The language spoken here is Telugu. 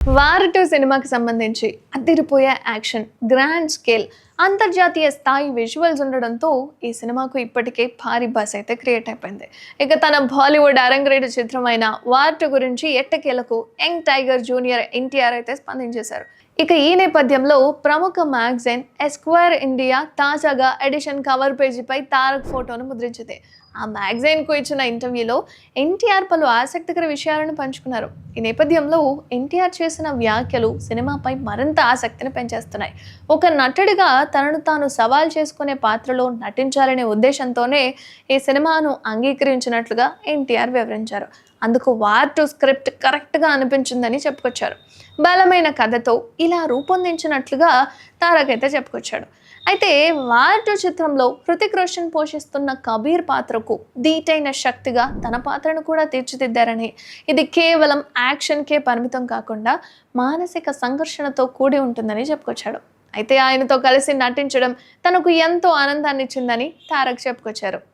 వార్ 2 సినిమాకి సంబంధించి అదిరిపోయే యాక్షన్, గ్రాండ్ స్కేల్, అంతర్జాతీయ స్థాయి విజువల్స్ ఉండడంతో ఈ సినిమాకు ఇప్పటికే భారీ బస్ అయితే క్రియేట్ అయిపోయింది. ఇక తన బాలీవుడ్ అరంగేట్ర చిత్రమైన వార్ 2 గురించి ఎట్టకేలకు యంగ్ టైగర్ జూనియర్ ఎన్టీఆర్ అయితే స్పందించేశారు. ఇక ఈ నేపథ్యంలో ప్రముఖ మ్యాగజైన్ ఎస్క్వైర్ ఇండియా తాజాగా ఎడిషన్ కవర్ పేజీపై తారక్ ఫోటోను ముద్రించింది. ఆ మ్యాగజైన్కు ఇచ్చిన ఇంటర్వ్యూలో ఎన్టీఆర్ పలు ఆసక్తికర విషయాలను పంచుకున్నారు. ఈ నేపథ్యంలో ఎన్టీఆర్ చేసిన వ్యాఖ్యలు సినిమాపై మరింత ఆసక్తిని పెంచేస్తున్నాయి. ఒక నటుడిగా తనను తాను సవాల్ చేసుకునే పాత్రలో నటించాలనే ఉద్దేశంతోనే ఈ సినిమాను అంగీకరించినట్లుగా ఎన్టీఆర్ వివరించారు. అందుకు వార్ 2 స్క్రిప్ట్ కరెక్ట్గా అనిపించిందని చెప్పుకొచ్చారు. బలమైన కథతో ఇలా రూపొందించినట్లుగా తారక్ అయితే చెప్పుకొచ్చాడు. అయితే వార్ 2 చిత్రంలో హృతిక్ రోషన్ పోషిస్తున్న కబీర్ పాత్రకు ధీటైన శక్తిగా తన పాత్రను కూడా తీర్చిదిద్దారని, ఇది కేవలం యాక్షన్కే పరిమితం కాకుండా మానసిక సంఘర్షణతో కూడి ఉంటుందని చెప్పుకొచ్చాడు. అయితే ఆయనతో కలిసి నటించడం తనకు ఎంతో ఆనందాన్ని ఇచ్చిందని తారక్ చెప్పుకొచ్చారు.